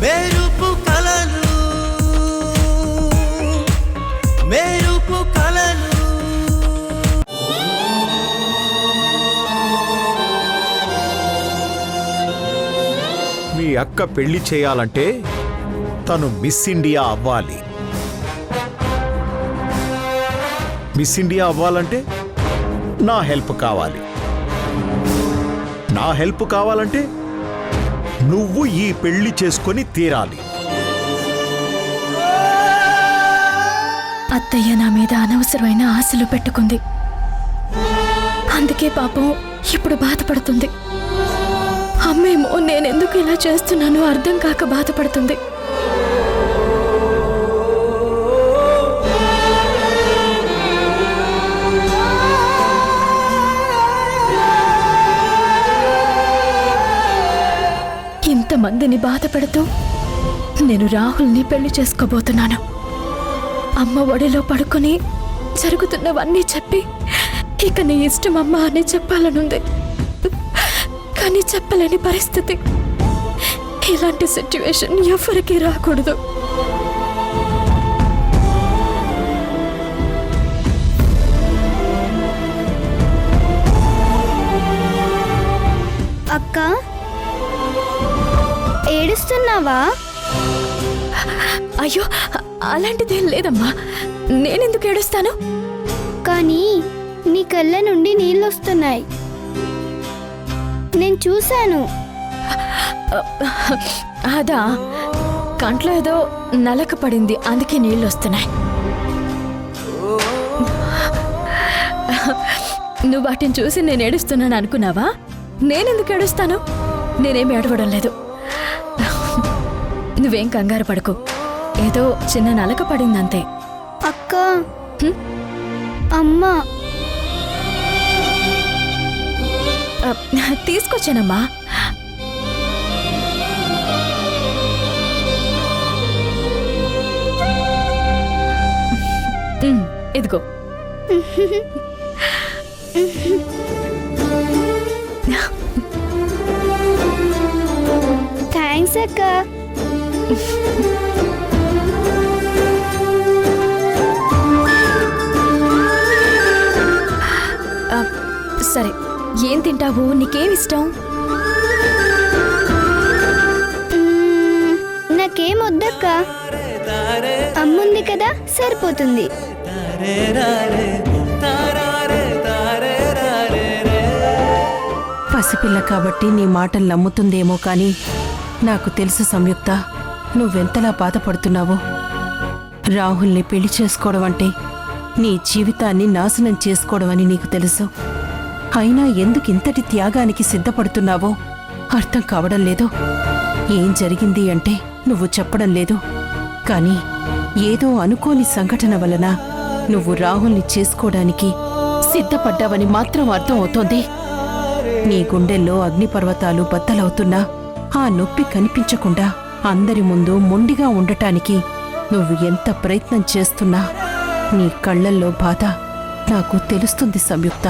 మెరుపు కలలు మెరుపు కలలు. మీ అక్క పెళ్లి చేయాలంటే తను మిస్ ఇండియా అవ్వాలి. మిస్ ఇండియా అవ్వాలంటే నా హెల్ప్ కావాలి. నా హెల్ప్ కావాలంటే నువ్వు ఈ పెళ్లి చేసుకొని తీరాలి. అత్తయ్య నా మీద అనవసరమైన ఆశలు పెట్టుకుంది. అందుకే పాపం ఇప్పుడు బాధపడుతుంది. అమ్మేమో నేనెందుకు ఇలా చేస్తున్నానో అర్థం కాక బాధపడుతుంది. ఇంతమందిని బాధ పెడుతూ నేను రాహుల్ని పెళ్లి చేసుకోబోతున్నాను. అమ్మ ఒడిలో పడుకొని జరుగుతున్నవన్నీ చెప్పి ఇక నీ ఇష్టం అమ్మా అని చెప్పాలనుంది. కానీ చెప్పలేని పరిస్థితి. ఇలాంటి సిచ్యువేషన్ ఎవరికి రాకూడదు. అక్క, ఏడుస్తున్నావా? అయ్యో, అలాంటిదేం లేదమ్మా. నేనెందుకు ఏడుస్తాను? కానీ నీ కళ్ళ నుండి నీళ్ళొస్తున్నాయి, నేను చూశాను. అదా, కంట్లో ఏదో నలక పడింది, అందుకే నీళ్ళు వస్తున్నాయి. నువ్వు వాటిని చూసి నేను ఏడుస్తున్నాను అనుకున్నావా? నేనెందుకు ఏడుస్తాను? నేనేం ఏడవడం లేదు. నువ్వేం కంగారు పడకు, ఏదో చిన్న నలక పడిందంతే. అక్క, అమ్మా తీసుకొచ్చానమ్మా. ఇదిగో. థ్యాంక్స్ అక్క. సరే, ఏం తింటావు? నీకేమిష్టం? నాకేం వద్దక్క, అమ్ముంది కదా సరిపోతుంది. పసిపిల్ల కాబట్టి నీ మాటలు నమ్ముతుందేమో కానీ నాకు తెలుసు సంయుక్త, నువ్వెంతలా బాధపడుతున్నావో. రాహుల్ని పెళ్లి చేసుకోవడం అంటే నీ జీవితాన్ని నాశనం చేసుకోవడం అని నీకు తెలుసు. అయినా ఎందుకు ఇంతటి త్యాగానికి సిద్ధపడుతున్నావో అర్థం కావడం లేదు. ఏం జరిగింది అంటే నువ్వు చెప్పడం లేదు, కానీ ఏదో అనుకోని సంఘటన వలన నువ్వు రాహుల్ని చేసుకోవడానికి సిద్ధపడ్డావని మాత్రం అర్థం అవుతోంది. నీ గుండెల్లో అగ్నిపర్వతాలు బద్దలవుతున్నా ఆ నొప్పి కనిపించకుండా అందరి ముందు మొండిగా ఉండటానికి నువ్వు ఎంత ప్రయత్నం చేస్తున్నా నీ కళ్లల్లో బాధ నాకు తెలుస్తుంది సంయుక్త.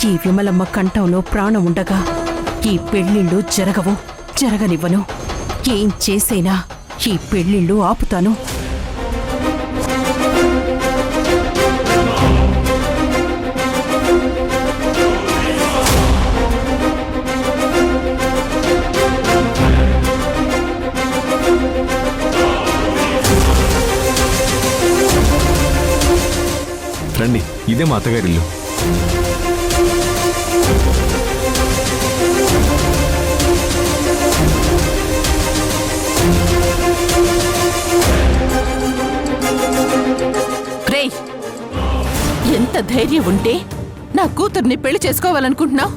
ఈ విమలమ్మ కంఠంలో ప్రాణం ఉండగా ఈ పెళ్లిళ్ళు జరగనివ్వను. ఏం చేసైనా ఈ పెళ్లిళ్ళు ఆపుతాను. రండి, ఇదే మా అత్తగారిల్లు. రేయ్, ఎంత ధైర్యం ఉంటే నా కూతుర్ని పెళ్లి చేసుకోవాలనుకుంటున్నావు?